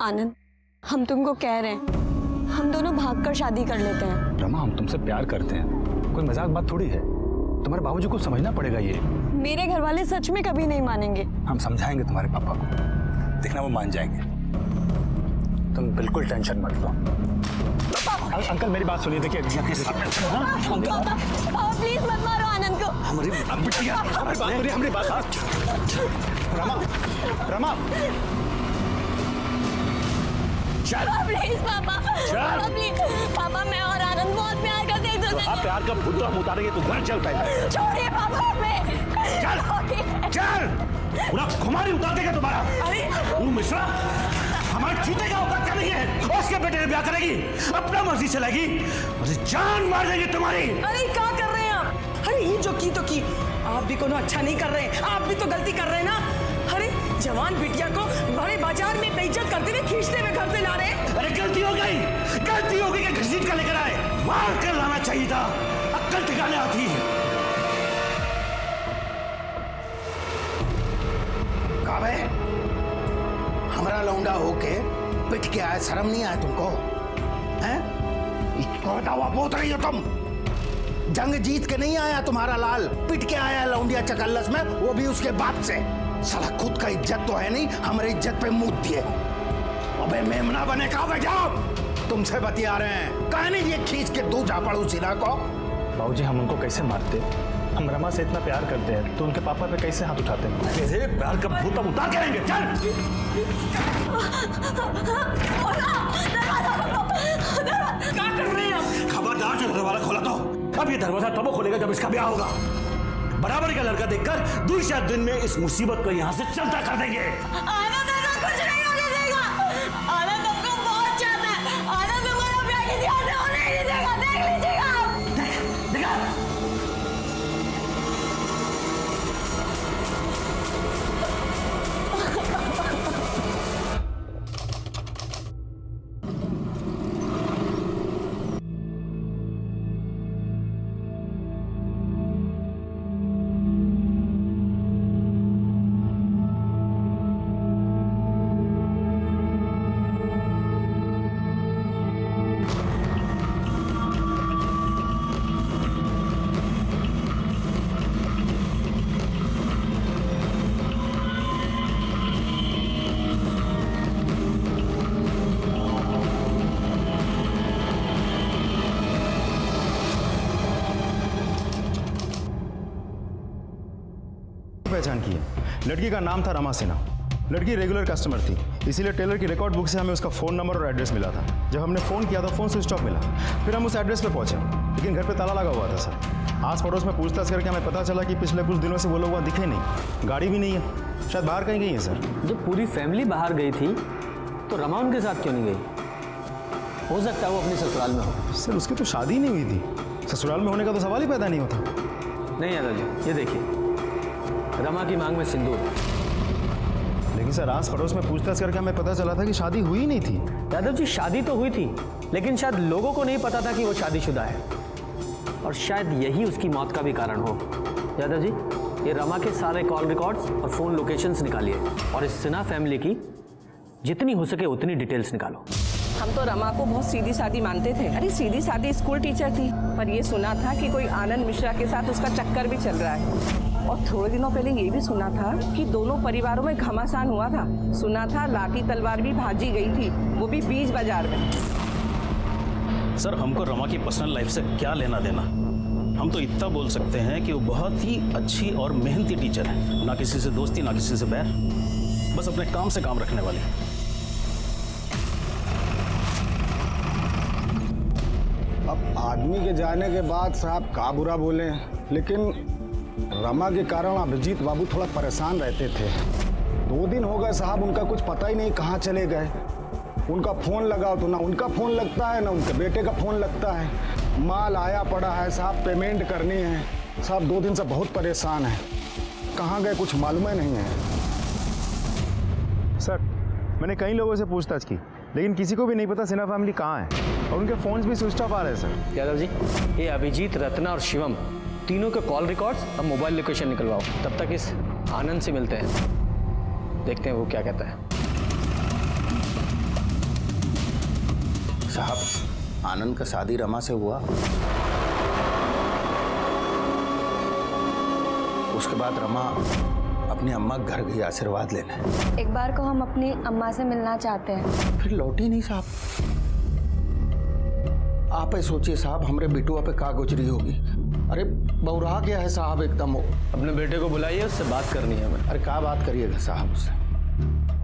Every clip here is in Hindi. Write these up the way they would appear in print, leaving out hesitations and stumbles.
आनंद, हम तुमको कह रहे हैं, हम दोनों भागकर शादी कर लेते हैं। रमा, हम तुमसे प्यार करते हैं, कोई मजाक बात थोड़ी है। तुम्हारे बाबूजी को समझना पड़ेगा ये। मेरे घर वाले सच में कभी नहीं मानेंगे। हम समझाएंगे तुम्हारे पापा को, देखना वो मान जाएंगे। तुम बिल्कुल टेंशन मत लो। अंकल मेरी बात सुनिए, देखिए पापा प्लीज मत मारो आनंद को। हमारी बात सुनिए, हमारी बात। रमा, रमा प्लीज पापा, पापा प्लीज, पापा मैं और आनंद बहुत प्यार करते हैं एक दूसरे से। प्यार का भूत हम उतारेंगे तो घर चलता है। छोड़िए पापा हमें। चल पूरा खुमारी उतार देगा तुम्हारा। अरे मिश्रा हमारे जूते का औकात का नहीं है, उसके बेटे ने ब्याह करेगी, अपना मर्जी चलेगी, जान मार देंगे तुम्हारी। अरे क्या कर रहे हैं आप? अरे ये जो की तो की, आप भी कोनो अच्छा नहीं कर रहे हैं, आप भी तो गलती कर रहे हैं ना। अरे जवान बिटिया को बड़े बाजार में बेइज्जत करते हुए खींचते हुए घर से ला रहे हैं। अरे गलती हो गई कि घसीट कर लेकर आए, मार कर लाना चाहिए था, अक्ल ठिकाने आती है। काबे हमारा लौंडा होके पिट के आए, शर्म नहीं आया तुमको? हैं? इसको बताओ, बोल रही हो तुम? जंग जीत के नहीं आया तुम्हारा लाल, पिट के आया लौंडिया चकल्लस में, वो भी उसके बाप से। साला खुद का इज्जत तो है नहीं, हमारी इज्जत पे मुंह दिए। अबे मेमना बने का बेटा, तुमसे बतिया रहे हैं, कहा नहीं ये खींच के दो झापड़ू सिरा को। बाबूजी हम उनको कैसे मारते? हम रमा से इतना प्यार करते हैं तो उनके पापा पे कैसे हाथ उठाते हैं? कैसे प्यार का भूत हम उतार करेंगे। चल क्या कर रहे हैं आप? खबरदार जो दरवाजा खोला तो अब ये दरवाजा तब खोलेगा जब इसका ब्याह होगा। बराबर का लड़का देखकर दूसरे दिन में इस मुसीबत को यहाँ से चलता कर देंगे। आनंद ऐसा कुछ नहीं होने देगा। आनंद हमको बहुत चाहता है। आनंद हमारा प्यार किसी और से होने नहीं देगा। देख लीजिएगा आप। देखा पहचान की है। लड़की का नाम था रमा सिन्हा। लड़की रेगुलर कस्टमर थी, इसीलिए टेलर की रिकॉर्ड बुक से हमें उसका फ़ोन नंबर और एड्रेस मिला था। जब हमने फ़ोन किया तो फ़ोन स्विच ऑफ मिला। फिर हम उस एड्रेस पे पहुंचे, लेकिन घर पे ताला लगा हुआ था सर। आस पड़ोस में पूछताछ करके हमें पता चला कि पिछले कुछ दिनों से वो लोग वहाँ दिखे नहीं, गाड़ी भी नहीं है, शायद बाहर कहीं गई है सर। जब पूरी फैमिली बाहर गई थी तो रमा उनके साथ क्यों नहीं गई? हो सकता है वो अपने ससुराल में हो। सर उसकी तो शादी नहीं हुई थी, ससुराल में होने का तो सवाल ही पैदा नहीं होता। नहीं यादव जी, ये देखिए रमा की मांग में सिंदूर। लेकिन सर आस पड़ोस में पूछताछ करके हमें पता चला था कि शादी हुई नहीं थी। यादव जी शादी तो हुई थी, लेकिन शायद लोगों को नहीं पता था कि वो शादीशुदा है, और शायद यही उसकी मौत का भी कारण हो। यादव जी ये रमा के सारे कॉल रिकॉर्ड्स और फ़ोन लोकेशंस निकालिए, और इस सिन्हा फैमिली की जितनी हो सके उतनी डिटेल्स निकालो। हम तो रमा को बहुत सीधी सादी मानते थे। अरे सीधी सादी स्कूल टीचर थी, पर ये सुना था कि कोई आनंद मिश्रा के साथ उसका चक्कर भी चल रहा है। और थोड़े दिनों पहले ये भी सुना था कि दोनों परिवारों में घमासान हुआ था। सुना था लाठी तलवार भी भाजी गई थी, वो भी बीच बाजार में। सर हमको रमा की पर्सनल लाइफ से क्या लेना देना? हम तो इतना बोल सकते हैं कि वो बहुत ही अच्छी और मेहनती टीचर है, ना किसी से दोस्ती ना किसी से बैर, बस अपने काम से काम रखने वाली। अब आदमी के जाने के बाद साहब का बुरा बोले, लेकिन रमा के कारण अभिजीत बाबू थोड़ा परेशान रहते थे। 2 दिन हो गए साहब, उनका कुछ पता ही नहीं कहाँ चले गए। उनका फ़ोन लगाओ तो ना उनका फ़ोन लगता है ना उनके बेटे का फ़ोन लगता है। माल आया पड़ा है साहब, पेमेंट करनी है साहब। 2 दिन से बहुत परेशान है, कहाँ गए कुछ मालूम ही नहीं है। सर मैंने कई लोगों से पूछताछ की, लेकिन किसी को भी नहीं पता सिन्हा फैमिली कहाँ है, और उनके फ़ोन्स भी स्विच ऑफ आ रहे हैं सर। यादव जी ये अभिजीत, रत्ना और शिवम तीनों के कॉल रिकॉर्ड्स और मोबाइल लोकेशन निकलवाओ। तब तक इस आनंद से मिलते हैं, देखते हैं वो क्या कहता है। साहब, आनंद का शादी रमा से हुआ। उसके बाद रमा अपनी अम्मा के घर गई आशीर्वाद लेने। एक बार को हम अपनी अम्मा से मिलना चाहते हैं। फिर लौटी नहीं साहब। आप ही सोचिए साहब, हमरे बिटुआ पे का गुजरी होगी। अरे बौरा गया है साहब एकदम। अपने बेटे को बुलाइए, उससे बात करनी है हमें। अरे क्या बात करिएगा साहब, उससे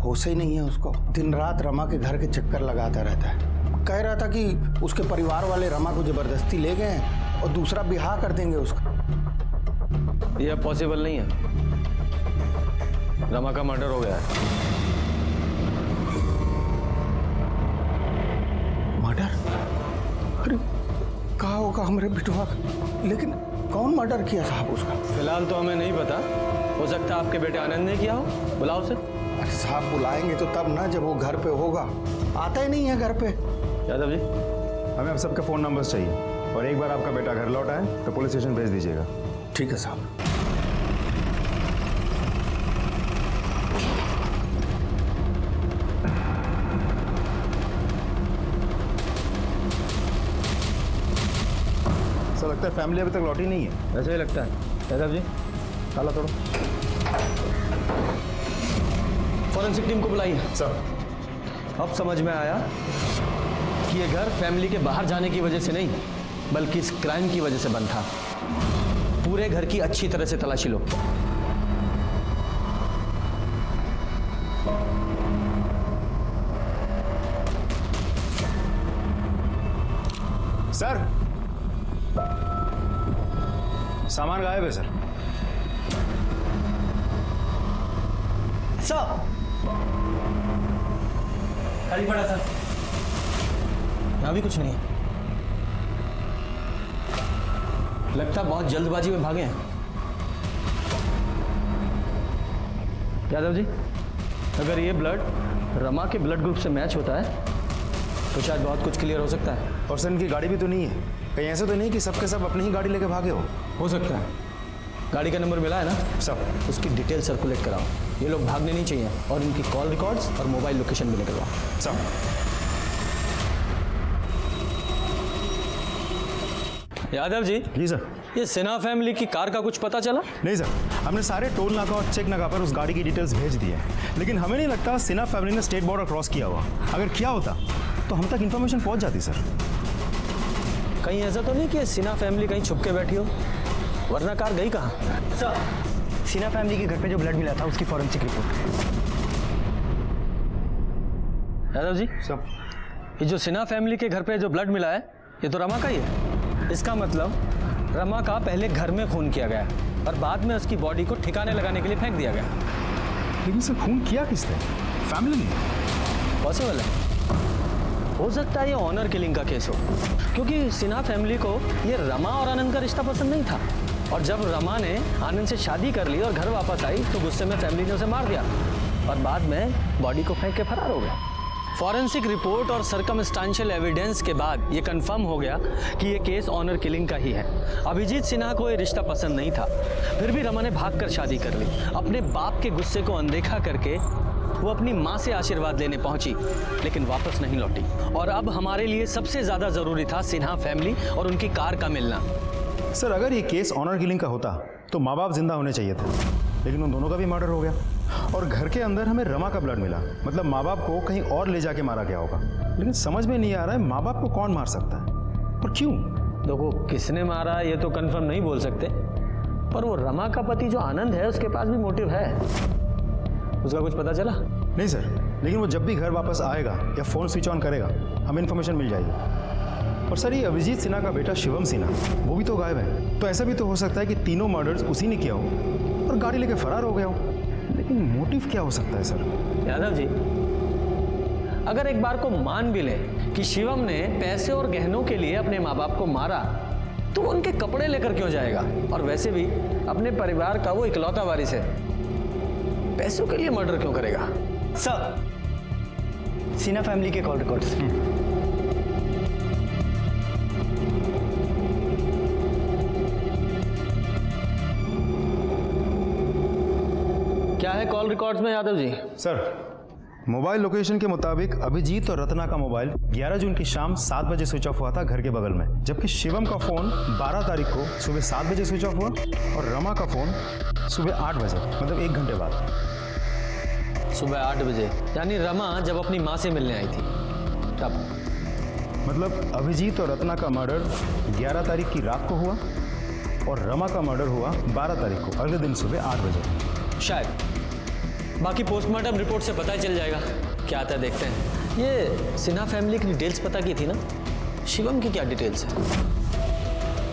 होश ही नहीं है उसको। दिन रात रमा के घर के चक्कर लगाता रहता है। कह रहा था कि उसके परिवार वाले रमा को जबरदस्ती ले गए और दूसरा ब्याह कर देंगे उसका। यह पॉसिबल नहीं है। रमा का मर्डर हो गया है। मर्डर? अरे कहा होगा हमारे बिटुआ का, लेकिन कौन मर्डर किया साहब उसका? फिलहाल तो हमें नहीं पता। हो सकता है आपके बेटे आनंद ने किया हो। बुलाओ उसे। अरे साहब बुलाएंगे तो तब ना, जब वो घर पे होगा। आता ही नहीं है घर पे। यादव जी, हमें अब सबके फ़ोन नंबर्स चाहिए और एक बार आपका बेटा घर लौट आए तो पुलिस स्टेशन भेज दीजिएगा। ठीक है साहब। सर लगता है फैमिली अभी तक लौटी नहीं है। ऐसा ही लगता है। यादव जी, ताला तोड़ो। फॉरेंसिक टीम को बुलाइए। सर अब समझ में आया कि ये घर फैमिली के बाहर जाने की वजह से नहीं, बल्कि इस क्राइम की वजह से बंद था। पूरे घर की अच्छी तरह से तलाशी लो। सर सामान गायब है सर। खाली पड़ा था। यहाँ भी कुछ नहीं है। लगता बहुत जल्दबाजी में भागे हैं। यादव जी, अगर ये ब्लड रमा के ब्लड ग्रुप से मैच होता है तो शायद बहुत कुछ क्लियर हो सकता है। और सर इनकी गाड़ी भी तो नहीं है। कहीं ऐसा तो नहीं कि सबके सब अपनी ही गाड़ी लेके भागे हो सकता है। गाड़ी का नंबर मिला है ना सब? उसकी डिटेल सर्कुलेट कराओ। ये लोग भागने नहीं चाहिए और इनकी कॉल रिकॉर्ड्स और मोबाइल लोकेशन भी निकलवाओ। सब। यादव जी। जी सर। ये सिन्हा फैमिली की कार का कुछ पता चला? नहीं सर, हमने सारे टोल नाका और चेक नाका पर उस गाड़ी की डिटेल्स भेज दी है, लेकिन हमें नहीं लगता सिन्हा फैमिली ने स्टेट बॉर्डर क्रॉस किया हुआ। अगर किया होता तो हम तक इन्फॉर्मेशन पहुंच जाती सर। कहीं ऐसा तो नहीं कि सिन्हा फैमिली कहीं छुप के बैठी हो, वरना कार गई कहाँ? सर, सिन्हा फैमिली के घर पे जो ब्लड मिला था उसकी फॉरेंसिक रिपोर्ट। यादव जी, सब। ये जो सिन्हा फैमिली के घर पे जो ब्लड मिला है ये तो रमा का ही है। इसका मतलब रमा का पहले घर में खून किया गया और बाद में उसकी बॉडी को ठिकाने लगाने के लिए फेंक दिया गया। लेकिन सर खून किया किसने? फैमिली ने। पॉसिबल है। हो सकता है ये ऑनर किलिंग का केस हो, क्योंकि सिन्हा फैमिली को ये रमा और आनंद का रिश्ता पसंद नहीं था और जब रमा ने आनंद से शादी कर ली और घर वापस आई तो गुस्से में फैमिली ने उसे मार दिया और बाद में बॉडी को फेंक के फरार हो गया। फॉरेंसिक रिपोर्ट और सर्कमस्टांशियल एविडेंस के बाद ये कंफर्म हो गया कि ये केस ऑनर किलिंग का ही है। अभिजीत सिन्हा को ये रिश्ता पसंद नहीं था, फिर भी रमा ने भागकर शादी कर ली। अपने बाप के गुस्से को अनदेखा करके वो अपनी माँ से आशीर्वाद लेने पहुंची, लेकिन वापस नहीं लौटी। और अब हमारे लिए सबसे ज्यादा जरूरी था सिन्हा फैमिली और उनकी कार का मिलना। सर अगर ये केस ऑनर किलिंग का होता तो माँ बाप जिंदा होने चाहिए थे, लेकिन उन दोनों का भी मर्डर हो गया और घर के अंदर हमें रमा का ब्लड मिला। मतलब माँ बाप को कहीं और ले जाके मारा गया होगा, लेकिन समझ में नहीं आ रहा है माँ बाप को कौन मार सकता है और क्यों? देखो, किसने मारा ये तो कंफर्म नहीं बोल सकते, पर वो रमा का पति जो आनंद है उसके पास भी मोटिव है। उसका कुछ पता चला? नहीं सर, लेकिन वो जब भी घर वापस आएगा या फ़ोन स्विच ऑन करेगा हमें इन्फॉर्मेशन मिल जाएगी। और सर ये अभिजीत सिन्हा का बेटा शिवम सिन्हा वो भी तो गायब है, तो ऐसा भी तो हो सकता है कि तीनों मर्डर्स उसी ने किया हो और गाड़ी लेके फरार हो गया हो। लेकिन मोटिव क्या हो सकता है सर? यादव जी, अगर एक बार को मान भी ले कि शिवम ने पैसे और गहनों के लिए अपने माँ बाप को मारा तो वो उनके कपड़े लेकर क्यों जाएगा? और वैसे भी अपने परिवार का वो इकलौता वारिस है, पैसों के लिए मर्डर क्यों करेगा? सर, सिन्हा फैमिली के कॉल रिकॉर्ड्स। क्या है कॉल रिकॉर्ड्स में Yadav ji? Sir mobile location के मुताबिक अभिजीत और रत्ना का मोबाइल 11 जून की शाम 7 बजे स्विच ऑफ हुआ था घर के बगल में, जबकि शिवम का फोन 12 तारीख को सुबह 7 बजे स्विच ऑफ हुआ और रमा का फोन सुबह 8 बजे, मतलब 1 घंटे बाद। सुबह 8 बजे, यानी रमा जब अपनी माँ से मिलने आई थी तब। मतलब अभिजीत और रत्ना का मर्डर 11 तारीख की रात को हुआ और रमा का मर्डर हुआ 12 तारीख को अगले दिन सुबह 8 बजे। शायद, बाकी पोस्टमार्टम रिपोर्ट से पता ही चल जाएगा। क्या आता है देखते हैं। ये सिन्हा फैमिली की डिटेल्स पता की थी ना, शिवम की क्या डिटेल्स है?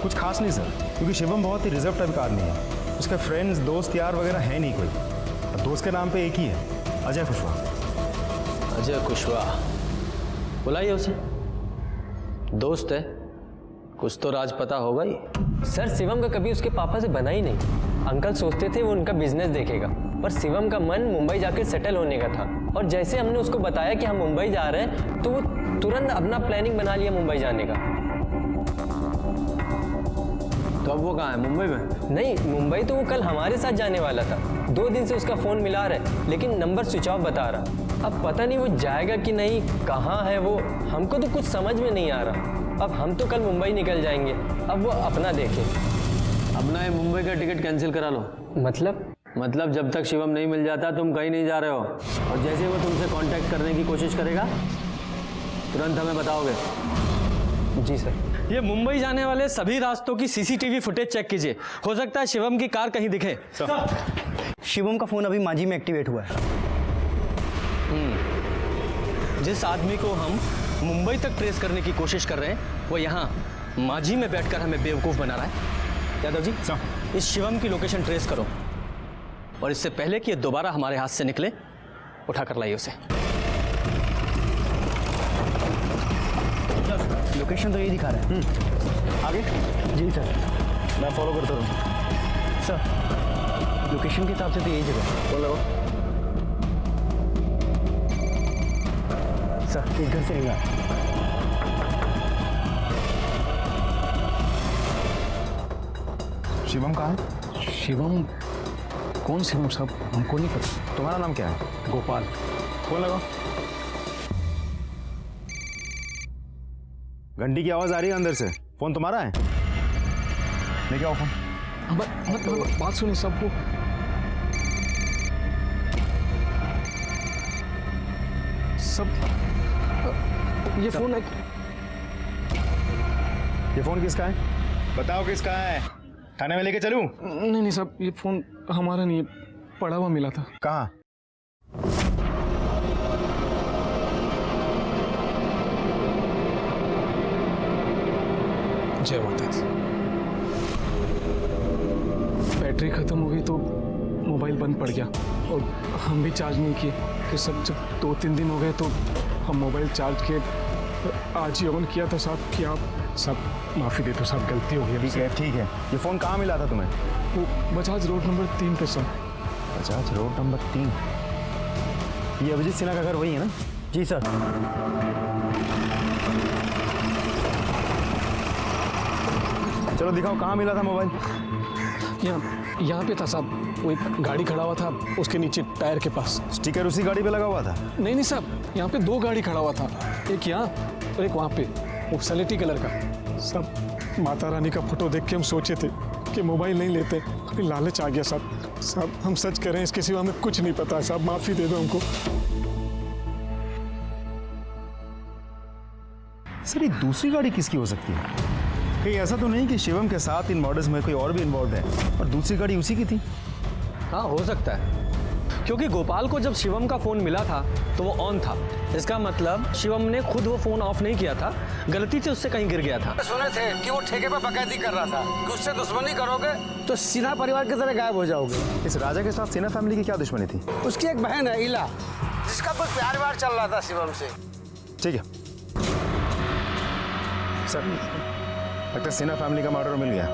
कुछ खास नहीं सर, क्योंकि शिवम बहुत ही रिजर्व टाइप का आदमी है। उसके फ्रेंड्स दोस्त यार वगैरह है नहीं कोई। दोस्त के नाम पे एक ही है, अजय कुशवाहा। अजय कुशवाहा, बुलाइए उसे। दोस्त है, कुछ तो राज पता होगा ही। सर शिवम का कभी उसके पापा से बना ही नहीं। अंकल सोचते थे वो उनका बिजनेस देखेगा, पर शिवम का मन मुंबई जाकर सेटल होने का था। और जैसे हमने उसको बताया कि हम मुंबई जा रहे हैं, तो वो तुरंत अपना प्लानिंग बना लिया मुंबई जाने का। तो अब वो कहाँ है? मुंबई में? नहीं, मुंबई तो वो कल हमारे साथ जाने वाला था। 2 दिन से उसका फ़ोन मिला रहा है, लेकिन नंबर स्विच ऑफ बता रहा। अब पता नहीं वो जाएगा कि नहीं, कहाँ है वो, हमको तो कुछ समझ में नहीं आ रहा। अब हम तो कल मुंबई निकल जाएंगे, अब वो अपना देखे। अपना ये मुंबई का टिकट कैंसिल करा लो। मतलब जब तक शिवम नहीं मिल जाता तुम कहीं नहीं जा रहे हो, और जैसे वो तुमसे कांटेक्ट करने की कोशिश करेगा तुरंत हमें बताओगे। जी सर। ये मुंबई जाने वाले सभी रास्तों की सीसीटीवी फुटेज चेक कीजिए, हो सकता है शिवम की कार कहीं दिखे। शिवम का फोन अभी मांझी में एक्टिवेट हुआ है। जिस आदमी को हम मुंबई तक ट्रेस करने की कोशिश कर रहे हैं, वो यहाँ मांझी में बैठकर हमें बेवकूफ़ बना रहा है। यादव जी, इस शिवम की लोकेशन ट्रेस करो, और इससे पहले कि ये दोबारा हमारे हाथ से निकले, उठा कर लाइए उसे। लोकेशन तो यही दिखा रहा है। आगे? जी सर। मैं फॉलो करता रहूँ सर। लोकेशन के हिसाब से तो यही जगह। बोल लो सर, एक घर से नहीं आ। शिवम कहाँ है? शिवम? कौन शिवम साहब? हमको नहीं पता। तुम्हारा नाम क्या है? गोपाल। फोन लगाओ। घंटी की आवाज आ रही है अंदर से। फोन तुम्हारा है? लेके आओ फोन। मत बात सुनिए सबको। सब ये फोन है। ये फोन किसका है? बताओ किसका है? थाने में लेके चलूं? नहीं साहब, ये फोन हमारा नहीं है, पड़ा हुआ मिला था। कहाँ? जय माता दी। बैटरी खत्म हो गई तो मोबाइल बंद पड़ गया, और हम भी चार्ज नहीं किए। फिर सब जब 2-3 दिन हो गए तो हम मोबाइल चार्ज किए। आज ही ऑन किया था साहब कि आप सब माफ़ी दे दो साहब, गलती हो गई। ठीक है। ये फ़ोन कहाँ मिला था तुम्हें? वो बजाज रोड नंबर 3 पे सर। Bajaj road number 3? ये अभिजीत सिन्हा का घर वही है ना? जी सर। चलो दिखाओ कहाँ मिला था मोबाइल। यहाँ पे था साहब, वो एक गाड़ी खड़ा हुआ था उसके नीचे टायर के पास। स्टिकर उसी गाड़ी पे लगा हुआ था? नहीं साहब, यहाँ पे 2 गाड़ी खड़ा हुआ था, एक यहाँ और एक वहाँ पे, वो सलेटी कलर का। सब माता रानी का फोटो देख के हम सोचे थे कि मोबाइल नहीं लेते, अभी लालच आ गया साहब। हम सच कह रहे हैं, इसके सिवा हमें कुछ नहीं पता साहब, माफ़ी दे दो हमको। सर ये दूसरी गाड़ी किसकी हो सकती है? कहीं ऐसा तो नहीं कि शिवम के साथ इन मर्डर्स में कोई और भी इन्वॉल्व है और दूसरी गाड़ी उसी की थी? हाँ, हो सकता है, क्योंकि गोपाल को जब शिवम का फ़ोन मिला था तो वो ऑन था। इसका मतलब शिवम ने खुद वो फ़ोन ऑफ नहीं किया था, गलती से उससे कहीं गिर गया था। सुने थे कि वो ठेके पे बकैती कर रहा था, कि उससे दुश्मनी करोगे तो सिन्हा परिवार की तरह गायब हो जाओगे। इस राजा के साथ सिन्हा फैमिली की क्या दुश्मनी थी? उसकी एक बहन है इला, जिसका कुछ प्यार व्यार चल रहा था शिवम से। ठीक है सर, लगता है सिन्हा फैमिली का मर्डर मिल गया।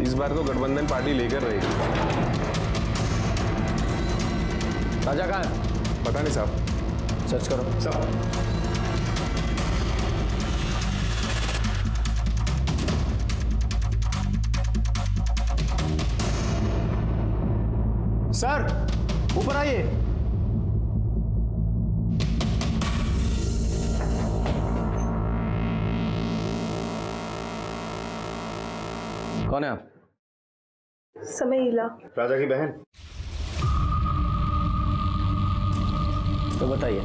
इस बार तो गठबंधन पार्टी लेकर रहेगी। राजा कहाँ है? पता नहीं साहब। सर्च करो साहब। सर ऊपर आइए। कौन है आप? समईला। राजा की बहन। तो बताइए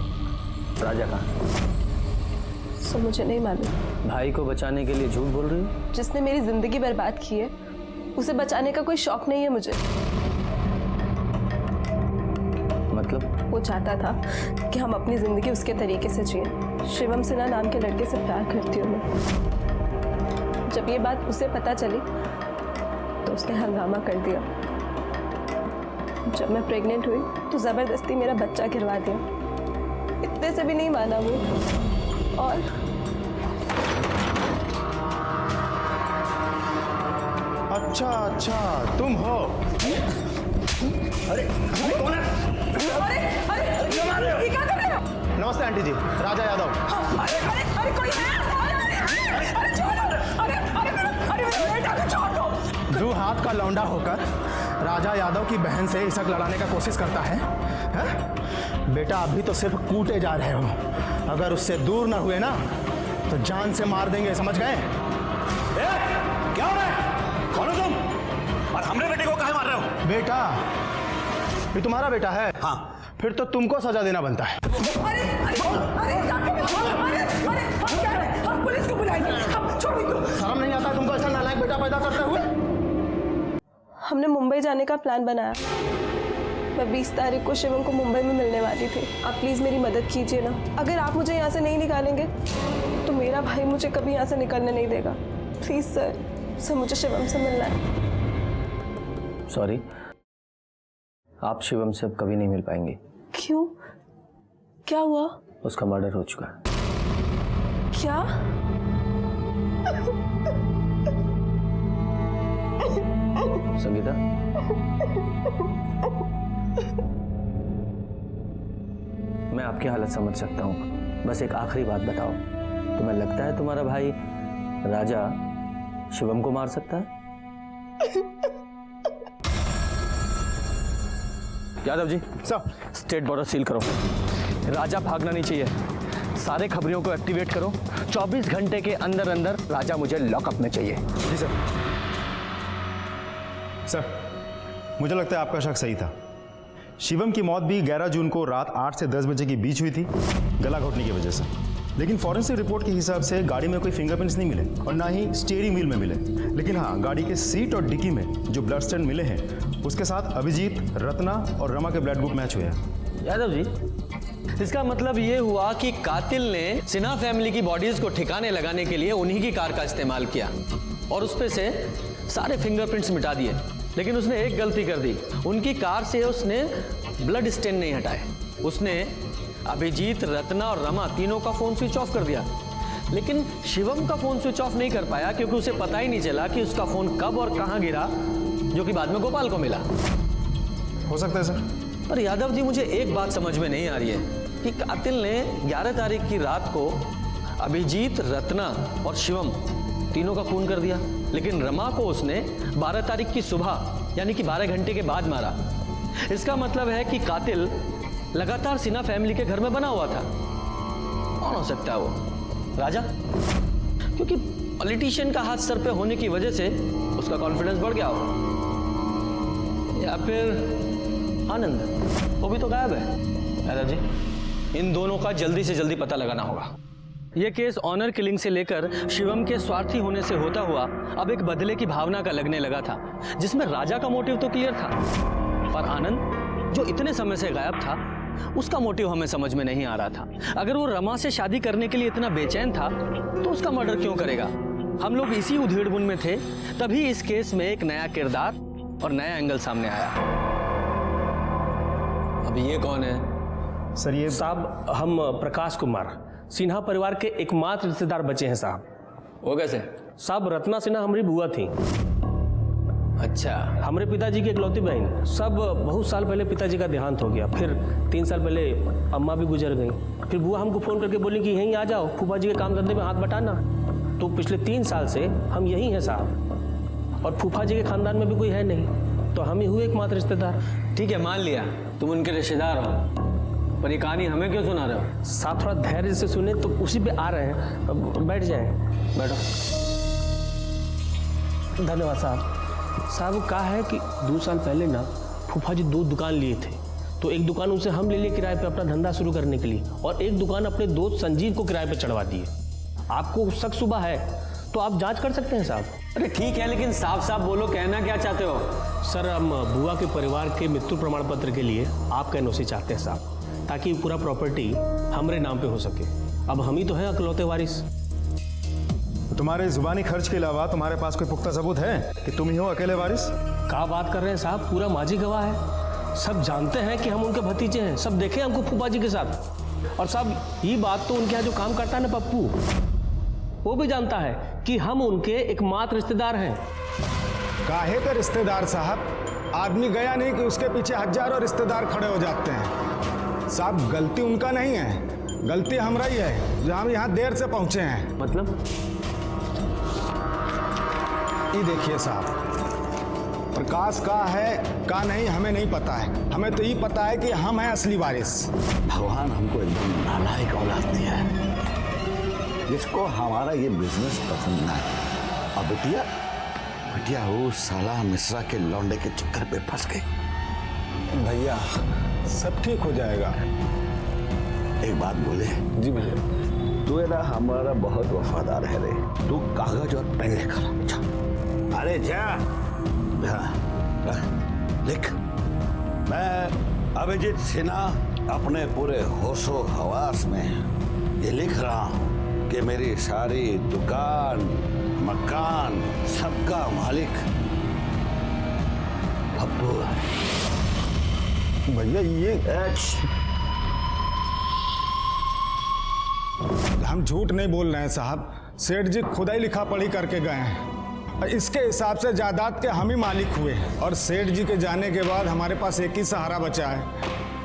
राजा कहाँ? सब मुझे नहीं मालूम। भाई को बचाने के लिए झूठ बोल रही हो? जिसने मेरी जिंदगी बर्बाद की है उसे बचाने का कोई शौक नहीं है मुझे। मतलब? वो चाहता था कि हम अपनी जिंदगी उसके तरीके से जिए। शिवम सिन्हा नाम के लड़के से प्यार करती हूँ मैं। जब ये बात उसे पता चली तो उसने हंगामा कर दिया। जब मैं प्रेग्नेंट हुई तो जबरदस्ती मेरा बच्चा गिरवा दिया। इतने से भी नहीं माना वो। और अच्छा तुम हो। अरे कौन है? ये क्या कर रहे हो? नमस्ते आंटी जी, राजा यादव। अरे कोई है? अरे छोड़ो। अरे मेरा बेटा को छोड़ दो। दो हाथ का लौंडा होकर राजा यादव की बहन से इसक लड़ाने का कोशिश करता है, हैं? बेटा अभी तो सिर्फ कूटे जा रहे हो। अगर उससे दूर ना हुए ना तो जान से मार देंगे, समझ गए? क्या हो रहा है? कौन हो तुम? और हमरे बेटे को काहे मार रहे हो? बेटा ये तुम्हारा बेटा है? हाँ। फिर तो तुमको सजा देना बनता है। हम पुलिस को बुलाएंगे। शर्म नहीं आता तुमको ऐसा नालायक बेटा पैदा करते हुए? हमने मुंबई जाने का प्लान बनाया। मैं 20 तारीख को शिवम को मुंबई में मिलने वाली थी। आप प्लीज मेरी मदद कीजिए ना। अगर आप मुझे यहाँ से नहीं निकालेंगे तो मेरा भाई मुझे कभी यहाँ से निकलने नहीं देगा। प्लीज सर मुझे शिवम से मिलना है। सॉरी, आप शिवम से अब कभी नहीं मिल पाएंगे। क्यों? क्या हुआ? उसका मर्डर हो चुका है। क्या? संगीता, मैं आपकी हालत समझ सकता हूँ। बस एक आखिरी बात बताओ, तुम्हें लगता है तुम्हारा भाई राजा शिवम को मार सकता है? Yadav ji, sir state border seal करो। राजा भागना नहीं चाहिए। सारे खबरियों को एक्टिवेट करो। 24 घंटे के अंदर अंदर राजा मुझे लॉकअप में चाहिए। जी सर। सर मुझे लगता है आपका शक सही था। शिवम की मौत भी 11 जून को रात 8 से 10 बजे के बीच हुई थी, गला घोटने की वजह से। लेकिन फॉरेंसिक रिपोर्ट के हिसाब से गाड़ी में कोई फिंगरप्रिंट्स नहीं मिले और ना ही स्टीयरिंग व्हील में मिले। लेकिन हाँ, गाड़ी के सीट और डिक्की में जो ब्लड स्टेन मिले हैं उसके साथ अभिजीत, रत्ना और रमा के ब्लड ग्रुप मैच हुए हैं। यादव जी, इसका मतलब ये हुआ कि कातिल ने सिन्हा फैमिली की बॉडीज को ठिकाने लगाने के लिए उन्हीं की कार का इस्तेमाल किया और उस पे से सारे फिंगरप्रिंट्स मिटा दिए। लेकिन उसने एक गलती कर दी, उनकी कार से उसने ब्लड स्टेन नहीं हटाए। उसने अभिजीत, रत्ना और रमा तीनों का फोन स्विच ऑफ कर दिया। लेकिन शिवम का फोन स्विच ऑफ नहीं कर पाया क्योंकि उसे पता ही नहीं चला कि उसका फोन कब और कहां गिरा, जो कि बाद में गोपाल को मिला। हो सकता है सर। पर यादव जी, मुझे एक बात समझ में नहीं आ रही है कि कातिल ने 11 तारीख की रात को अभिजीत, रत्ना और शिवम तीनों का खून कर दिया, लेकिन रमा को उसने 12 तारीख की सुबह यानी कि 12 घंटे के बाद मारा। इसका मतलब है कि कातिल लगातार सिन्हा फैमिली के घर में बना हुआ था। कौन हो सकता है वो? राजा? क्योंकि पॉलिटिशियन का हाथ सर पे होने की वजह से उसका कॉन्फिडेंस बढ़ गया हो, या फिर आनंद, वो भी तो गायब है। यादव जी, इन दोनों का जल्दी से जल्दी पता लगाना होगा। यह केस ऑनर किलिंग से लेकर शिवम के स्वार्थी होने से होता हुआ अब एक बदले की भावना का लगने लगा था, जिसमें राजा का मोटिव तो क्लियर था, पर आनंद जो इतने समय से गायब था उसका मोटिव हमें समझ में नहीं आ रहा था। अगर वो रमा से शादी करने के लिए इतना बेचैन था तो उसका मर्डर क्यों करेगा? हम लोग इसी उधेड़-बुन में थे, तभी इस केस में एक नया किरदार और नया एंगल सामने आया। अब ये कौन है? सर ये साहब, हम प्रकाश कुमार, सिन्हा परिवार के एकमात्र रिश्तेदार बचे हैं साहब। वो कैसे? साहब, रत्ना सिन्हा हमारी बुआ थी। अच्छा। हमारे पिताजी की इकलौती बहन। सब बहुत साल पहले पिताजी का देहांत हो गया, फिर 3 साल पहले अम्मा भी गुजर गई। फिर बुआ हमको फ़ोन करके बोली कि यहीं आ जाओ, फूफा जी के काम धंधे में हाथ बटाना। तो पिछले 3 साल से हम यहीं हैं साहब, और फूफा जी के खानदान में भी कोई है नहीं। तो हम ही हुए एकमात्र रिश्तेदार। ठीक है, मान लिया तुम उनके रिश्तेदार हो, पर ये कहानी हमें क्यों सुना रहे हो? साहब थोड़ा धैर्य से सुने, तो उसी पे आ रहे हैं। अब बैठ जाए। बैठो। धन्यवाद साहब। साहब कहा है कि 2 साल पहले ना फूफा जी 2 दुकान लिए थे, तो एक दुकान उनसे हम ले लिए किराए पे अपना धंधा शुरू करने के लिए, और एक दुकान अपने दोस्त संजीव को किराए पे चढ़वा दिए। आपको शक सुबह है तो आप जांच कर सकते हैं साहब। अरे ठीक है, लेकिन साफ साफ बोलो, कहना क्या चाहते हो? सर हम बुआ के परिवार के मृत्यु प्रमाण पत्र के लिए आपका एनओसी चाहते हैं साहब, ताकि पूरा प्रॉपर्टी हमारे नाम पे हो सके। अब हम ही तो हैं अकलौते वारिस। तुम्हारे जुबानी खर्च के अलावा तुम्हारे पास कोई पुख्ता सबूत है कि तुम ही हो अकेले वारिस? क्या बात कर रहे हैं साहब, पूरा माजी गवाह है। सब जानते हैं कि हम उनके भतीजे हैं, सब देखे हमको फूफा जी के साथ। और साहब ये बात तो उनके यहाँ जो काम करता है ना पप्पू, वो भी जानता है कि हम उनके एकमात्र रिश्तेदार हैं। काहे का रिश्तेदार साहब? आदमी गया नहीं कि उसके पीछे हजारों रिश्तेदार खड़े हो जाते हैं। साहब गलती उनका नहीं है, गलती हमारा ही है जो हम यहाँ देर से पहुंचे हैं। मतलब? ये देखिए साहब, प्रकाश का है का नहीं हमें नहीं पता है, हमें तो ये पता है कि हम हैं असली वारिस। भगवान हमको एकदम नालायक औलाद दिया है जिसको हमारा ये बिजनेस पसंद ना है। और बिटिया वो साला मिश्रा के लौंडे के चक्कर पे फंस गई। भैया सब ठीक हो जाएगा। एक बात बोले? जी भैया। तू है ना हमारा बहुत वफादार है रे। तू कागज और पेन लेकर जा। अरे जा लिख। मैं अभिजीत सिन्हा अपने पूरे होशो हवास में ये लिख रहा हूं कि मेरी सारी दुकान मकान सबका मालिक पप्पू है। भैया ये हम झूठ नहीं बोल रहे हैं साहब, सेठ जी खुद ही लिखा पढ़ी करके गए हैं। इसके हिसाब से जायदाद के हम ही मालिक हुए हैं, और सेठ जी के जाने के बाद हमारे पास एक ही सहारा बचा है,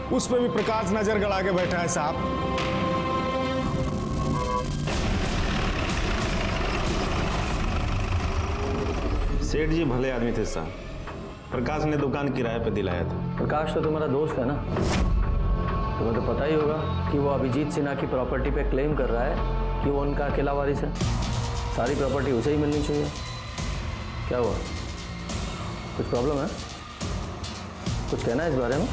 उस पर भी प्रकाश नजर गड़ा के बैठा है साहब। सेठ जी भले आदमी थे साहब, प्रकाश ने दुकान किराए पे दिलाया था। प्रकाश तो तुम्हारा दोस्त है ना, तुम्हें तो पता ही होगा कि वो अभिजीत सिन्हा की प्रॉपर्टी पे क्लेम कर रहा है कि वो उनका अकेला वारिस है। सारी प्रॉपर्टी उसे ही मिलनी चाहिए। क्या हुआ, कुछ प्रॉब्लम है? कुछ कहना है इस बारे में?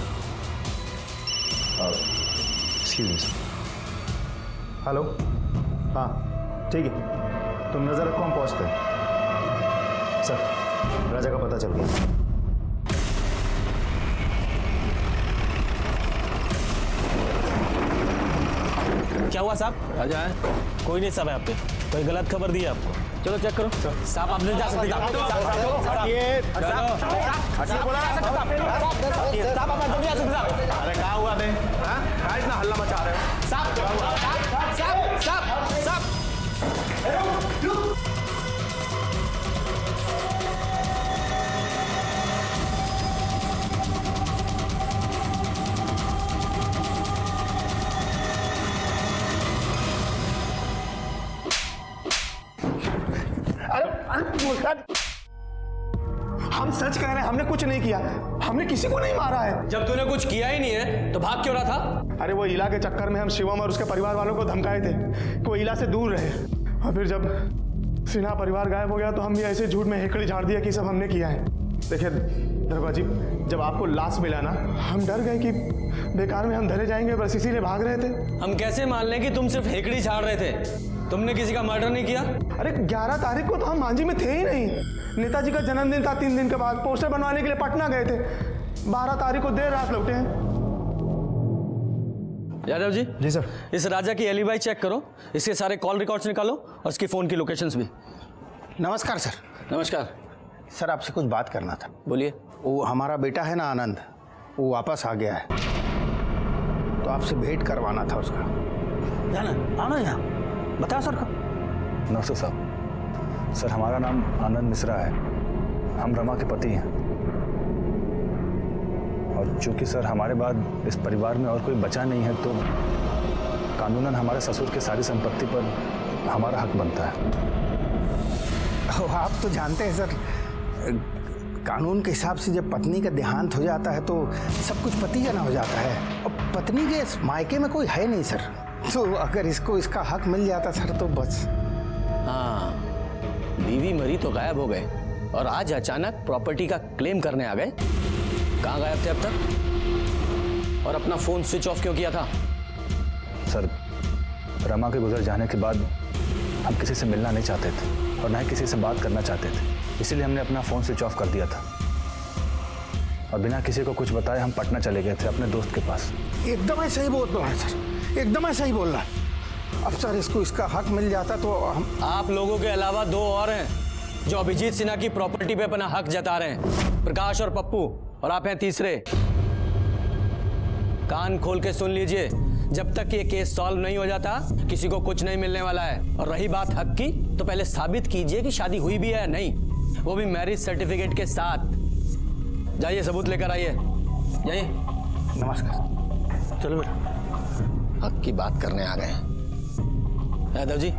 हेलो, हाँ ठीक है, तुम नजर रखो, हम पहुंचते हैं। सर राजा का पता चल गया। क्या हुआ साहब? राजा है? कोई नहीं साहब, यहाँ पे कोई गलत खबर दी है आपको। चलो चेक करो। साहब आप नहीं जा सकते। अरे कहाँ हुआ थे? हाँ इतना हल्ला मचा रहे हो? हम सच कह रहे हैं, हमने कुछ नहीं किया, हमने किसी को नहीं मारा है। जब तूने कुछ किया ही नहीं है तो भाग क्यों रहा था? अरे वो इला के चक्कर में हम शिवम और उसके परिवार वालों को धमकाए थे कि वो इला से दूर रहे, और फिर जब सिन्हा परिवार गायब हो गया तो हम भी ऐसे झूठ में हेकड़ी झाड़ दिया कि सब हमने किया है। देखिए दरोगा जी, जब आपको लाश मिला ना, हम डर गए कि बेकार में हम धरे जाएंगे, बस इसीलिए भाग रहे थे। हम कैसे मान लें कि तुम सिर्फ हेकड़ी झाड़ रहे थे? तुमने किसी का मर्डर नहीं किया? अरे 11 तारीख को तो हम मांझी में थे ही नहीं, नेताजी का जन्मदिन था। 3 दिन के बाद पोस्टर बनवाने के लिए पटना गए थे, 12 तारीख को देर रात लौटे हैं। यादव जी। जी सर। इस राजा की एलिबाई चेक करो, इसके सारे कॉल रिकॉर्ड्स निकालो और इसकी फोन की लोकेशंस भी। नमस्कार सर। नमस्कार सर, आपसे कुछ बात करना था। बोलिए। वो हमारा बेटा है ना आनंद, वो वापस आ गया है, तो आपसे भेंट करवाना था उसका। जाना आना यहाँ बताओ सर का। नमस्ते साहब। सर हमारा नाम आनंद मिश्रा है, हम रमा के पति हैं, और चूंकि सर हमारे बाद इस परिवार में और कोई बचा नहीं है तो कानूनन हमारे ससुर की सारी संपत्ति पर हमारा हक बनता है। आप तो जानते हैं सर, कानून के हिसाब से जब पत्नी का देहांत हो जाता है तो सब कुछ पति का ना हो जाता है। और पत्नी के इस मायके में कोई है नहीं सर, तो अगर इसको इसका हक मिल जाता सर तो बस। हाँ, बीवी मरी तो गायब हो गए और आज अचानक प्रॉपर्टी का क्लेम करने आ गए। कहाँ गायब थे अब तक? और अपना फोन स्विच ऑफ क्यों किया था? सर, रमा के गुजर जाने के बाद हम किसी से मिलना नहीं चाहते थे और ना ही किसी से बात करना चाहते थे, इसीलिए हमने अपना फ़ोन स्विच ऑफ कर दिया था और बिना किसी को कुछ बताए हम पटना चले गए थे अपने दोस्त के पास। एकदम ऐसा ही बोल रहा है सर, एकदम ऐसा ही बोल रहा है। अब सर इसको इसका हक मिल जाता तो हम। आप लोगों के अलावा दो और हैं जो अभिजीत सिन्हा की प्रॉपर्टी पे अपना हक जता रहे हैं, प्रकाश और पप्पू, और आप हैं तीसरे। कान खोल के सुन लीजिए, जब तक ये केस सॉल्व नहीं हो जाता किसी को कुछ नहीं मिलने वाला है। और रही बात हक की, तो पहले साबित कीजिए कि शादी हुई भी है या नहीं, वो भी मैरिज सर्टिफिकेट के साथ। जाइए सबूत लेकर आइए, जाइए। नमस्कार। चलो बेटा, हक की बात करने आ गए हैं। यादव जी,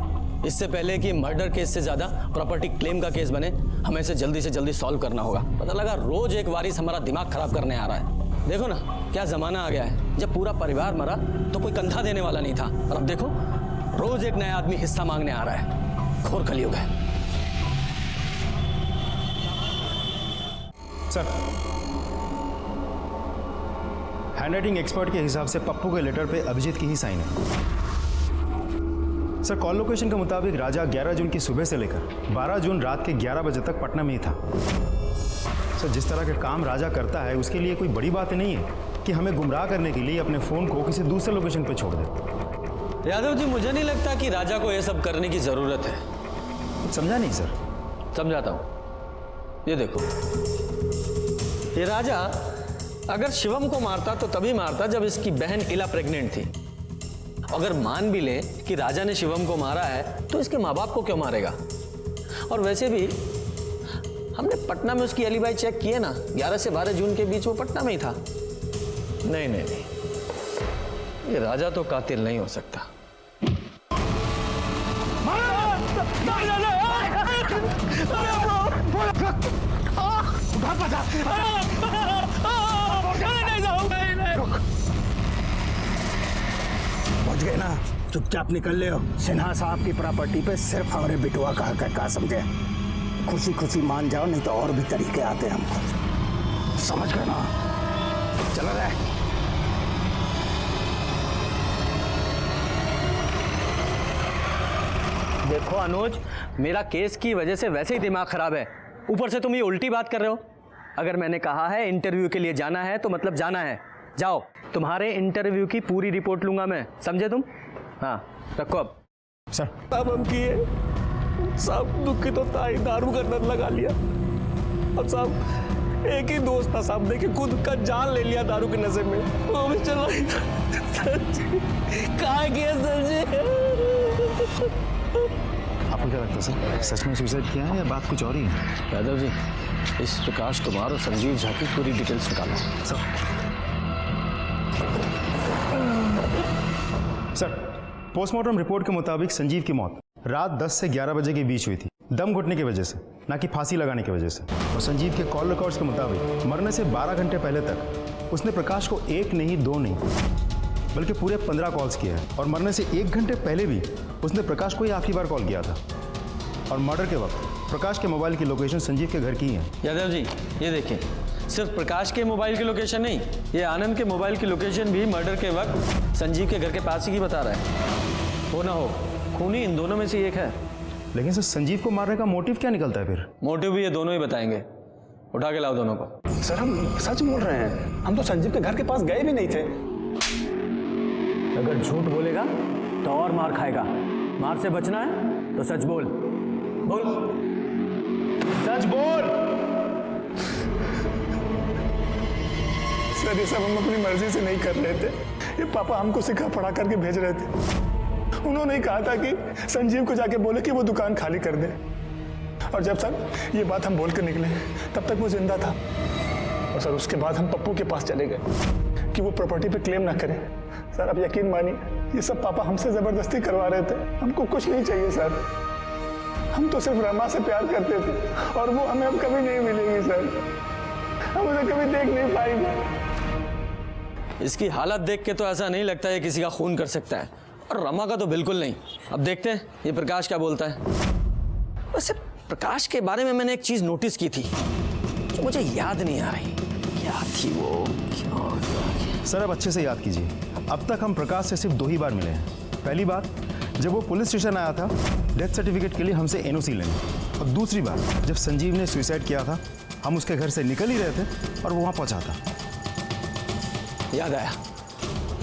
इससे पहले कि मर्डर केस से ज्यादा प्रॉपर्टी क्लेम का केस बने, हमें इसे जल्दी से जल्दी सॉल्व करना होगा। पता लगा रोज एक वारिस हमारा दिमाग खराब करने आ रहा है। देखो ना क्या जमाना आ गया है, जब पूरा परिवार मरा तो कोई कंधा देने वाला नहीं था, और अब देखो रोज एक नया आदमी हिस्सा मांगने आ रहा है। घोर कलयुग है। सर, हैंडराइटिंग एक्सपर्ट के हिसाब से पप्पू के लेटर पे अभिजीत की ही साइन है। सर, कॉल लोकेशन के मुताबिक राजा 11 जून की सुबह से लेकर 12 जून रात के 11 बजे तक पटना में ही था। सर, जिस तरह के काम राजा करता है उसके लिए कोई बड़ी बात नहीं है कि हमें गुमराह करने के लिए अपने फ़ोन को किसी दूसरे लोकेशन पे छोड़ दे। यादव जी, मुझे नहीं लगता कि राजा को यह सब करने की जरूरत है। समझा नहीं सर? समझाता हूं। ये देखो, ये राजा अगर शिवम को मारता तो तभी मारता जब इसकी बहन इला प्रेग्नेंट थी। अगर मान भी ले कि राजा ने शिवम को मारा है तो इसके माँ बाप को क्यों मारेगा? और वैसे भी हमने पटना में उसकी एलिबाई चेक किए ना, 11 से 12 जून के बीच वो पटना में ही था। नहीं नहीं नहीं, ये राजा तो कातिल नहीं हो सकता। पहुंच गए ना, चुपचाप निकल ले। सिन्हा साहब की प्रॉपर्टी पे सिर्फ हमारे बिटुआ का हक है, क्या समझे? खुशी खुशी मान जाओ, नहीं तो और भी तरीके आते हैं हमको, समझ गए ना? चलो रे। देखो अनुज, मेरा केस की वजह से वैसे ही दिमाग खराब है, ऊपर से तुम ये उल्टी बात कर रहे हो। अगर मैंने कहा है इंटरव्यू के लिए जाना है तो मतलब जाना है। जाओ, तुम्हारे इंटरव्यू की पूरी रिपोर्ट लूंगा मैं, समझे तुम? हाँ, रखो अब। सर, अब हम किए साहब, दुखित होता है, दारू का लत लगा लिया। अब साहब एक ही दोस्त था साहब, देखिए खुद का जान ले लिया दारू के नशे में, वो भी चला कहाँ गया सर जी? आपको क्या लगता है सर, सच में सुसाइड किया है या बात कुछ और ही है? यादव जी, इस प्रकाश कुमार और संजीव झा की पूरी डिटेल्स निकालो। सर, पोस्टमार्टम रिपोर्ट के मुताबिक संजीव की मौत रात 10 से 11 बजे के बीच हुई थी, दम घुटने की वजह से, ना कि फांसी लगाने की वजह से। और संजीव के कॉल रिकॉर्ड्स के मुताबिक मरने से 12 घंटे पहले तक उसने प्रकाश को एक नहीं, दो नहीं, बल्कि पूरे 15 कॉल्स किए हैं। और मरने से 1 घंटे पहले भी उसने प्रकाश को ही आखिरी बार कॉल किया था। और मर्डर के वक्त प्रकाश के मोबाइल की लोकेशन संजीव के घर की है। यादव जी, ये देखिए, सिर्फ प्रकाश के मोबाइल की लोकेशन नहीं, ये आनंद के मोबाइल की लोकेशन भी मर्डर के वक्त संजीव के घर के पास ही की बता रहा है। हो ना हो, खूनी इन दोनों में से एक है। लेकिन सर, संजीव को मारने का मोटिव क्या निकलता है फिर? मोटिव भी ये दोनों ही बताएंगे। उठा के लाओ दोनों को। सर, हम सच बोल रहे हैं, हम तो संजीव के घर के पास गए भी नहीं थे। अगर झूठ बोलेगा तो और मार खाएगा। मार से बचना है तो सच बोल। बोल, सच बोल। सर, ये सब हम अपनी मर्जी से नहीं कर रहे थे, ये पापा हमको सिखा पढ़ा करके भेज रहे थे। उन्होंने कहा था कि संजीव को जाके बोले कि वो दुकान खाली कर दे। और जब सर ये बात हम बोल कर निकले तब तक वो जिंदा था। और सर उसके बाद हम पप्पू के पास चले गए कि वो प्रॉपर्टी पे क्लेम ना करे। सर आप यकीन मानिए, ये सब पापा हमसे जबरदस्ती करवा रहे थे, हमको कुछ नहीं चाहिए सर। हम तो सिर्फ रमा से प्यार करते थे और वो हमें अब कभी नहीं मिलेगी सर, हम उसे कभी देख नहीं पाएंगे। इसकी हालत देख के तो ऐसा नहीं लगता है किसी का खून कर सकता है, और रमा का तो बिल्कुल नहीं। अब देखते हैं ये प्रकाश क्या बोलता है। वैसे प्रकाश के बारे में मैंने एक चीज नोटिस की थी जो मुझे याद नहीं आ रही, क्या थी वो? क्या? सर अब अच्छे से याद कीजिए, अब तक हम प्रकाश से सिर्फ 2 ही बार मिले हैं। पहली बार जब वो पुलिस स्टेशन आया था डेथ सर्टिफिकेट के लिए हमसे एनओसी लेने, और दूसरी बार जब संजीव ने सुसाइड किया था, हम उसके घर से निकल ही रहे थे और वो वहाँ पहुँचा था। याद आया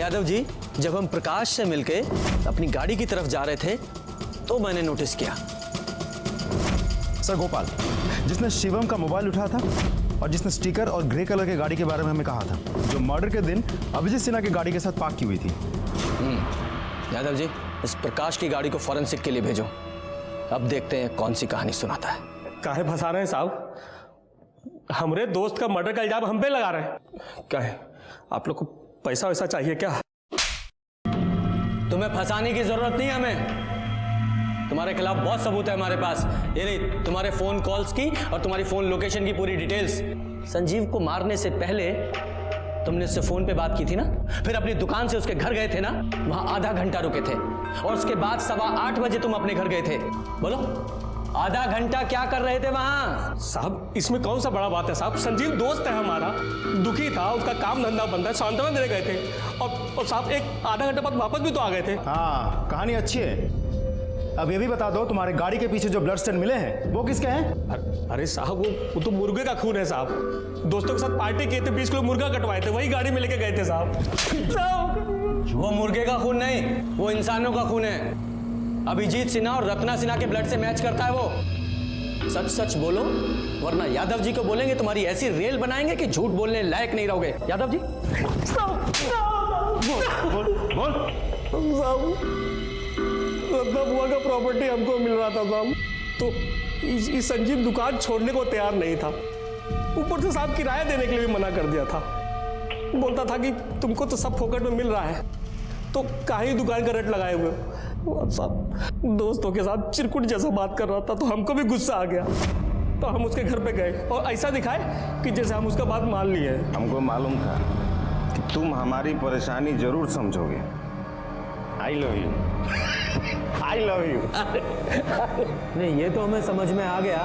यादव जी, जब हम प्रकाश से मिलके अपनी गाड़ी की तरफ जा रहे थे तो मैंने नोटिस किया। सर गोपाल, जिसने शिवम का मोबाइल उठाया था और जिसने स्टिकर और ग्रे कलर के गाड़ी के बारे में हमें कहा था, जो मर्डर के दिन अभिजीत सिन्हा की गाड़ी के साथ पार्क की हुई थी। यादव जी, इस प्रकाश की गाड़ी को फॉरेंसिक के लिए भेजो। अब देखते हैं कौन सी कहानी सुनाता है। काहे फंसा रहे हैं साहब? हमारे दोस्त का मर्डर का इल्जाम हम पे लगा रहे हैं। क्या है, आप लोग को पैसा वैसा चाहिए क्या? तुम्हें फंसाने की जरूरत नहीं हमें, तुम्हारे खिलाफ बहुत सबूत है हमारे पास। ये रही तुम्हारे फोन कॉल्स की और तुम्हारी फोन लोकेशन की पूरी डिटेल्स। संजीव को मारने से पहले तुमने उससे फोन पे बात की थी ना, फिर अपनी दुकान से उसके घर गए थे ना, वहां आधा घंटा रुके थे, और उसके बाद 8:15 बजे तुम अपने घर गए थे। बोलो, आधा घंटा क्या कर रहे थे वहां? साहब इसमें कौन सा बड़ा बात है साहब? संजीव दोस्त है हमारा, दुखी था, उसका काम धंधा बंद है, सांत्वना देने गए थे, और साहब एक आधा घंटे बाद वापस भी तो आ गए थे। हाँ, कहानी अच्छी है। अब ये भी बता दो, तुम्हारे गाड़ी के पीछे जो ब्लड स्टेन मिले हैं वो किसके हैं? अरे साहब वो तो मुर्गे का खून है साहब। दोस्तों के साथ पार्टी किए थे, 20 किलो मुर्गा कटवाए थे, वही गाड़ी में लेके गए थे साहब। वो मुर्गे का खून नहीं, वो इंसानों का खून है। अभिजीत सिन्हा और रत्ना सिन्हा के ब्लड से मैच करता है वो। सच सच बोलो, वरना यादव जी को बोलेंगे तुम्हारी ऐसी रेल बनाएंगे कि झूठ बोलने लायक नहीं रहोगे। यादव जी बोल। रत्ना बुआ का प्रॉपर्टी हमको मिल रहा था साहब, तो इस संजीव दुकान छोड़ने को तैयार नहीं था। ऊपर से साहब किराया देने के लिए भी मना कर दिया था। बोलता था कि तुमको तो सब फोकट में मिल रहा है, तो काहे दुकान का रेट लगाए हुए। साहब दोस्तों के साथ चिरकुट जैसा बात कर रहा था, तो हमको भी गुस्सा आ गया, तो हम उसके घर पे गए और ऐसा दिखाए कि जैसे हम उसका बात मान लिए। हमको मालूम था कि तुम हमारी परेशानी जरूर समझोगे। I love you, I love you. नहीं, ये तो हमें समझ में आ गया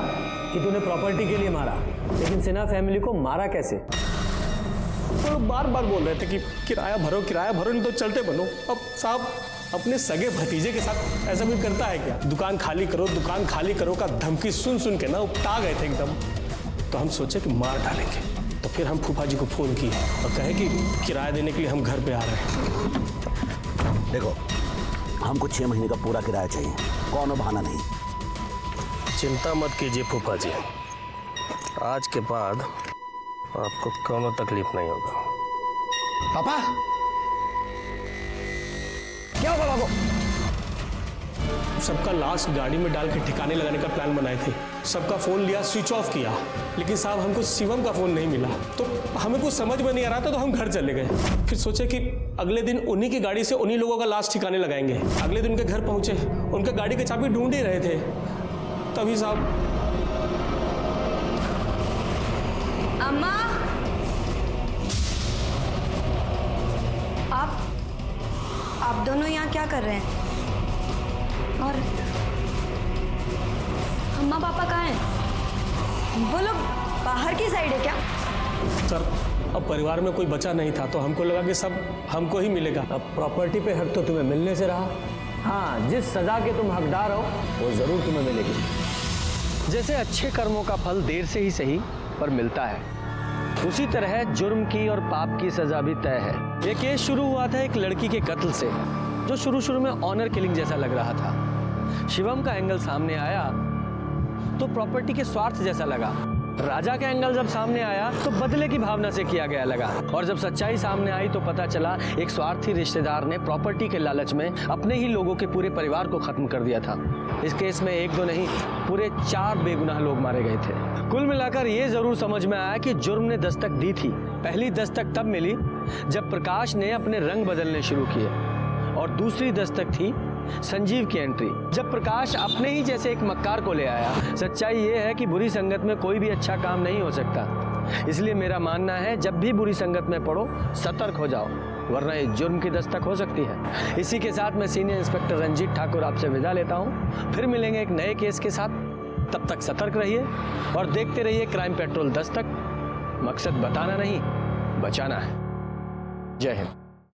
कि तूने प्रॉपर्टी के लिए मारा, लेकिन सिन्हा फैमिली को मारा कैसे? तो लोग बार बार बोल रहे थे कि किराया भरो, नहीं तो चलते बनो। अब साहब अपने सगे भतीजे के साथ ऐसा भी करता है क्या? दुकान खाली करो का धमकी सुन सुन के ना उपटा गए थे एकदम। तो हम सोचे कि मार डालेंगे, तो फिर हम फूफा जी को फोन किए और कहे कि किराया देने के लिए हम घर पे आ रहे हैं। देखो, हमको 6 महीने का पूरा किराया चाहिए, कौन बहाना नहीं। चिंता मत कीजिए फूफा जी, आज के बाद आपको कोनो तकलीफ नहीं होगा। पापा क्या होगा बाबू? सबका लाश गाड़ी में डाल के ठिकाने लगाने का प्लान बनाए थे। सबका फोन लिया, स्विच ऑफ किया, लेकिन साहब हमको शिवम का फोन नहीं मिला। तो हमें कुछ समझ में नहीं आ रहा था, तो हम घर चले गए। फिर सोचे कि अगले दिन उन्हीं की गाड़ी से उन्हीं लोगों का लाश ठिकाने लगाएंगे। अगले दिन उनके घर पहुंचे, उनका गाड़ी की चाबी ढूंढ ही रहे थे, तभी साहब। अम्मा, आप दोनों यहाँ क्या कर रहे हैं? और अम्मा पापा कहाँ हैं? वो लोग बाहर की साइड है क्या? सर अब परिवार में कोई बचा नहीं था, तो हमको लगा कि सब हमको ही मिलेगा। अब प्रॉपर्टी पे हक तो तुम्हें मिलने से रहा। हाँ, जिस सजा के तुम हकदार हो वो जरूर तुम्हें मिलेगी। जैसे अच्छे कर्मों का फल देर से ही सही पर मिलता है, उसी तरह जुर्म की और पाप की सजा भी तय है। ये केस शुरू हुआ था एक लड़की के कत्ल से, जो शुरू में ऑनर किलिंग जैसा लग रहा था। शिवम का एंगल सामने आया तो प्रॉपर्टी के स्वार्थ जैसा लगा। राजा का एंगल जब सामने आया तो बदले की भावना से किया गया लगा। और जब सच्चाई सामने आई तो पता चला एक स्वार्थी रिश्तेदार ने प्रॉपर्टी के लालच में अपने ही लोगों के पूरे परिवार को खत्म कर दिया था। इस केस में 1 2 नहीं, पूरे 4 बेगुनाह लोग मारे गए थे। कुल मिलाकर ये जरूर समझ में आया कि जुर्म ने दस्तक दी थी। पहली दस्तक तब मिली जब प्रकाश ने अपने रंग बदलने शुरू किए, और दूसरी दस्तक थी संजीव की एंट्री। जब प्रकाश अपने ही जैसे एक मक्कार को ले आया। सच्चाई ये है कि बुरी संगत में कोई भी अच्छा काम नहीं हो सकता। इसलिए मेरा मानना है जब भी बुरी संगत में पड़ो सतर्क हो जाओ, वरना इस जुर्म की दस्तक हो सकती है। इसी के साथ मैं सीनियर इंस्पेक्टर रंजीत ठाकुर आपसे विदा लेता हूँ। फिर मिलेंगे एक नए केस के साथ। तब तक सतर्क रहिए और देखते रहिए क्राइम पेट्रोल दस्तक। मकसद बताना नहीं, बचाना है। जय हिंद।